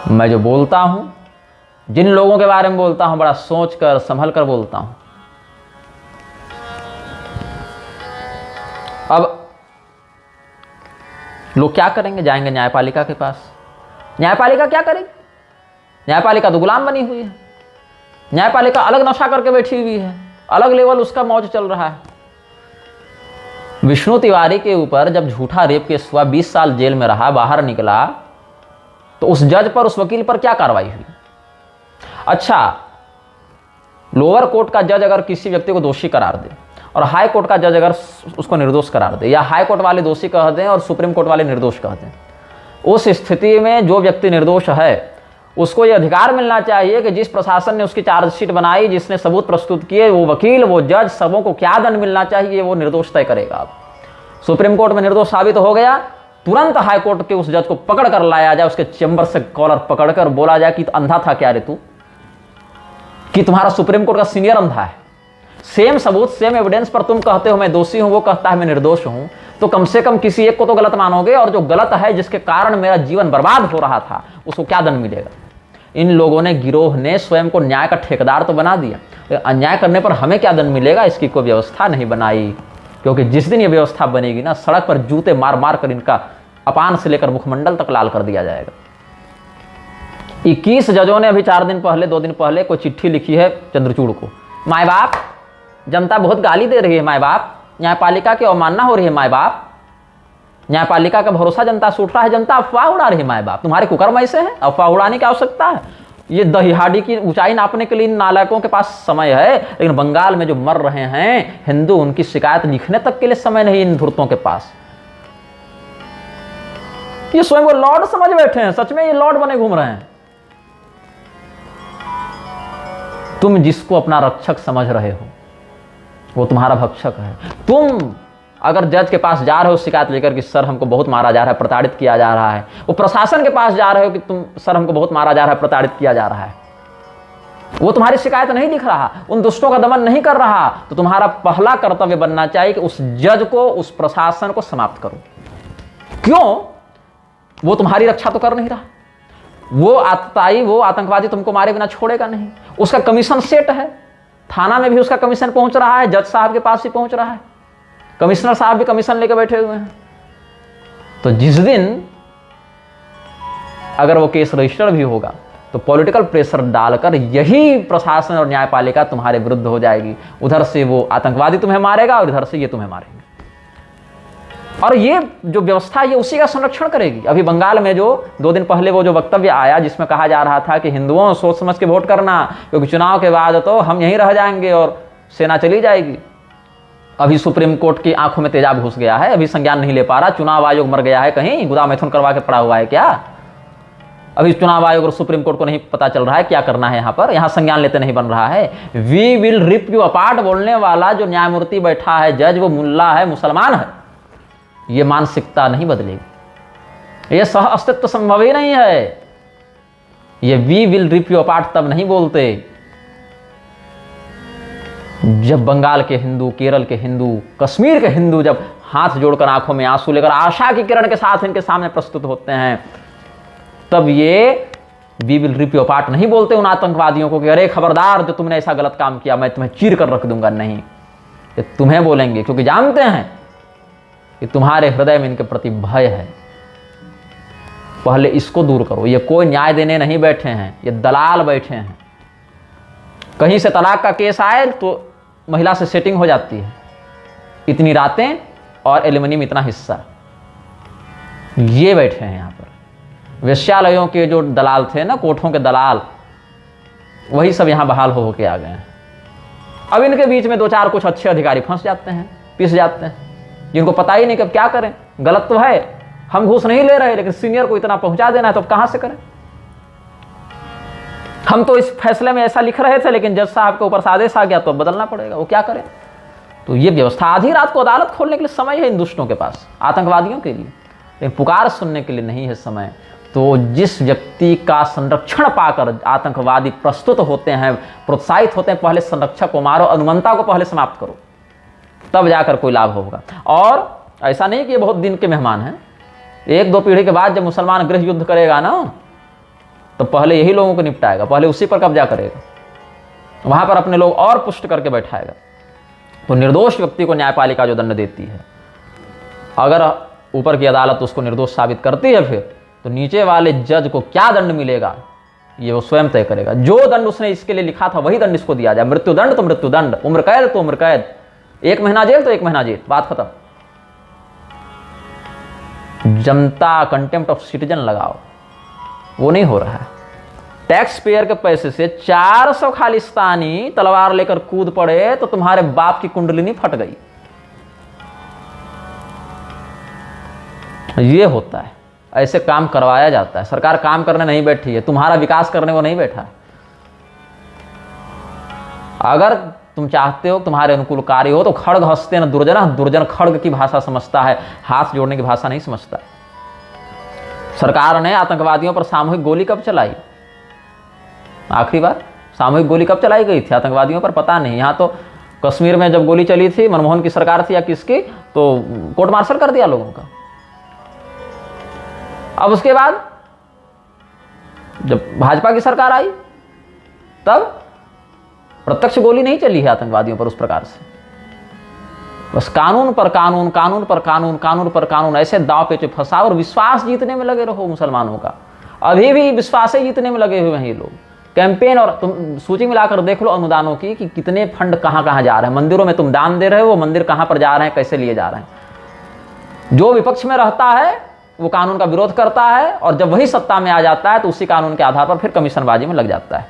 मैं जो बोलता हूं, जिन लोगों के बारे में बोलता हूं, बड़ा सोच कर संभल कर बोलता हूं। अब लोग क्या करेंगे? जाएंगे न्यायपालिका के पास। न्यायपालिका क्या करेगी? न्यायपालिका तो गुलाम बनी हुई है। न्यायपालिका अलग नशा करके बैठी हुई है, अलग लेवल उसका मौज चल रहा है। विष्णु तिवारी के ऊपर जब झूठा रेप केस हुआ, 20 साल जेल में रहा, बाहर निकला, तो उस जज पर, उस वकील पर क्या कार्रवाई हुई? अच्छा, लोअर कोर्ट का जज अगर किसी व्यक्ति को दोषी करार दे और हाई कोर्ट का जज अगर उसको निर्दोष करार दे, या हाई कोर्ट वाले दोषी कह दें और सुप्रीम कोर्ट वाले निर्दोष कह दें, उस स्थिति में जो व्यक्ति निर्दोष है उसको ये अधिकार मिलना चाहिए कि जिस प्रशासन ने उसकी चार्जशीट बनाई, जिसने सबूत प्रस्तुत किए, वो वकील, वो जज, सबों को क्या दंड मिलना चाहिए, वो निर्दोष तय करेगा। सुप्रीम कोर्ट में निर्दोष साबित हो गया, तुरंत हाई कोर्ट के उस जज को पकड़ कर लाया जाए, उसके चेंबर से कॉलर पकड़कर बोला जाए कि अंधा था क्या रे तू, कि तुम्हारा सुप्रीम कोर्ट का सीनियर अंधा है। सेम सबूत, सेम एविडेंस पर तुम कहते हो मैं दोषी हूं, वो कहता है मैं निर्दोष हूं, तो कम से कम किसी एक को तो गलत मानोगे, और जो गलत है, जिसके कारण मेरा जीवन बर्बाद हो रहा था, उसको क्या दंड मिलेगा? इन लोगों ने, गिरोह ने स्वयं को न्याय का ठेकेदार तो बना दिया, अन्याय करने पर हमें क्या दंड मिलेगा, इसकी कोई व्यवस्था नहीं बनाई। क्योंकि जिस दिन ये व्यवस्था बनेगी ना, सड़क पर जूते मार मार कर इनका अपान से लेकर मुखमंडल तक लाल कर दिया जाएगा। 21 जजों ने अभी 4 दिन पहले, 2 दिन पहले कोई चिट्ठी लिखी है चंद्रचूड़ को। माए बाप, जनता बहुत गाली दे रही है, माए बाप, न्यायपालिका की अवमानना हो रही है, माए बाप, न्यायपालिका का भरोसा जनता से उठ रहा है, जनता अफवाह उड़ा रही है, माए बाप, तुम्हारे कुकर्म ऐसे है, अफवाह उड़ाने की आवश्यकता है। ये दहिहाड़ी की ऊंचाई नापने के लिए इन नालायकों के पास समय है, लेकिन बंगाल में जो मर रहे हैं हिंदू, उनकी शिकायत लिखने तक के लिए समय नहीं इन धूर्तों के पास। ये स्वयं को लॉर्ड समझ बैठे हैं, सच में ये लॉर्ड बने घूम रहे हैं। तुम जिसको अपना रक्षक समझ रहे हो वो तुम्हारा भक्षक है। तुम अगर जज के पास जा रहे हो शिकायत लेकर कि सर हमको बहुत मारा जा रहा है, प्रताड़ित किया जा रहा है, वो प्रशासन के पास जा रहे हो कि तुम सर हमको बहुत मारा जा रहा है, प्रताड़ित किया जा रहा है, वो तुम्हारी शिकायत नहीं लिख रहा, उन दुष्टों का दमन नहीं कर रहा, तो तुम्हारा पहला कर्तव्य बनना चाहिए कि उस जज को, उस प्रशासन को समाप्त करो। क्यों? वो तुम्हारी रक्षा तो कर नहीं रहा, वो आतताई, वो आतंकवादी तुमको मारे बिना छोड़ेगा नहीं। उसका कमीशन सेट है, थाना में भी उसका कमीशन पहुंच रहा है, जज साहब के पास भी पहुंच रहा है, कमिश्नर साहब भी कमीशन लेकर बैठे हुए हैं। तो जिस दिन अगर वो केस रजिस्टर भी होगा तो पॉलिटिकल प्रेशर डालकर यही प्रशासन और न्यायपालिका तुम्हारे विरुद्ध हो जाएगी। उधर से वो आतंकवादी तुम्हें मारेगा और इधर से ये तुम्हें मारेंगे, और ये जो व्यवस्था ये उसी का संरक्षण करेगी। अभी बंगाल में जो 2 दिन पहले वो जो वक्तव्य आया जिसमें कहा जा रहा था कि हिंदुओं सोच समझ के वोट करना, क्योंकि चुनाव के बाद तो हम यहीं रह जाएंगे और सेना चली जाएगी। अभी सुप्रीम कोर्ट की आंखों में तेजाब घुस गया है, अभी संज्ञान नहीं ले पा रहा। चुनाव आयोग मर गया है, कहीं गुदा मैथुन करवा के पड़ा हुआ है क्या? अभी चुनाव आयोग और सुप्रीम कोर्ट को नहीं पता चल रहा है क्या करना है, यहाँ पर, यहाँ संज्ञान लेते नहीं बन रहा है। We will rip you apart बोलने वाला जो न्यायमूर्ति बैठा है, जज, वो मुल्ला है, मुसलमान है। ये मानसिकता नहीं बदलेगी, ये सह अस्तित्व संभव ही नहीं है। ये we will rip you apart तब नहीं बोलते जब बंगाल के हिंदू, केरल के हिंदू, कश्मीर के हिंदू जब हाथ जोड़कर आंखों में आंसू लेकर आशा की किरण के साथ इनके सामने प्रस्तुत होते हैं, तब ये we will rip you apart नहीं बोलते उन आतंकवादियों को कि अरे खबरदार जो तुमने ऐसा गलत काम किया मैं तुम्हें चीर कर रख दूंगा। नहीं, ये तुम्हें बोलेंगे क्योंकि जानते हैं कि तुम्हारे हृदय में इनके प्रति भय है। पहले इसको दूर करो। ये कोई न्याय देने नहीं बैठे हैं, ये दलाल बैठे हैं। कहीं से तलाक का केस आए तो महिला से सेटिंग हो जाती है, इतनी रातें और एल्युमिनियम में इतना हिस्सा। ये बैठे हैं यहाँ पर। वेश्यालयों के जो दलाल थे ना, कोठों के दलाल, वही सब यहाँ बहाल हो के आ गए हैं। अब इनके बीच में 2-4 कुछ अच्छे अधिकारी फंस जाते हैं, पिस जाते हैं, जिनको पता ही नहीं कि अब क्या करें। गलत तो है, हम घूस नहीं ले रहे, लेकिन सीनियर को इतना पहुंचा देना है तो अब कहां से करें। हम तो इस फैसले में ऐसा लिख रहे थे, लेकिन जज साहब के ऊपर से आदेश आ गया तो अब बदलना पड़ेगा, वो क्या करें। तो ये व्यवस्था, आधी रात को अदालत खोलने के लिए समय है इन दुष्टों के पास, आतंकवादियों के लिए, लेकिन पुकार सुनने के लिए नहीं है समय। तो जिस व्यक्ति का संरक्षण पाकर आतंकवादी प्रस्तुत होते हैं, प्रोत्साहित होते हैं, पहले संरक्षक को मारो, अनुमंता को पहले समाप्त करो, तब जाकर कोई लाभ होगा। और ऐसा नहीं कि ये बहुत दिन के मेहमान हैं, 1-2 पीढ़ी के बाद जब मुसलमान गृह युद्ध करेगा ना, तो पहले यही लोगों को निपटाएगा, पहले उसी पर कब्जा करेगा, वहां पर अपने लोग और पुष्ट करके बैठाएगा। तो निर्दोष व्यक्ति को न्यायपालिका जो दंड देती है, अगर ऊपर की अदालत उसको निर्दोष साबित करती है, फिर तो नीचे वाले जज को क्या दंड मिलेगा ये वो स्वयं तय करेगा। जो दंड उसने इसके लिए लिखा था वही दंड इसको दिया जाए। मृत्युदंड तो मृत्युदंड, उम्र कैद तो उम्र कैद, 1 महीना जेल तो 1 महीना जेल, बात खत्म। जनता कंटेम्प्ट ऑफ सिटीजन लगाओ, वो नहीं हो रहा है। टैक्स पेयर के पैसे से 400 खालिस्तानी तलवार लेकर कूद पड़े तो तुम्हारे बाप की कुंडलिनी फट गई। ये होता है, ऐसे काम करवाया जाता है। सरकार काम करने नहीं बैठी है, तुम्हारा विकास करने को नहीं बैठा है। अगर तुम चाहते हो तुम्हारे अनुकूल कार्य हो तो खड़ग हंसते न दुर्जन, दुर्जन खड़ग की भाषा समझता है, हाथ जोड़ने की भाषा नहीं समझता। सरकार ने आतंकवादियों पर सामूहिक गोली कब चलाई? आखिरी बार सामूहिक गोली कब चलाई गई थी आतंकवादियों पर? पता नहीं। यहां तो कश्मीर में जब गोली चली थी, मनमोहन की सरकार थी या किसकी, तो कोर्ट मार्शल कर दिया लोगों का। अब उसके बाद जब भाजपा की सरकार आई तब प्रत्यक्ष गोली नहीं चली है आतंकवादियों पर उस प्रकार से। बस कानून पर कानून, कानून पर कानून, कानून पर कानून, ऐसे दांव पे फंसा और विश्वास जीतने में लगे रहो मुसलमानों का। अभी भी विश्वास ही जीतने में लगे हुए हैं ये लोग। कैंपेन, और तुम सूची मिलाकर देख लो अनुदानों की कि कितने फंड कहां कहां जा रहे हैं। मंदिरों में तुम दान दे रहे हो, वो मंदिर कहां पर जा रहे हैं, कैसे लिए जा रहे हैं। जो विपक्ष में रहता है वो कानून का विरोध करता है, और जब वही सत्ता में आ जाता है तो उसी कानून के आधार पर फिर कमीशनबाजी में लग जाता है।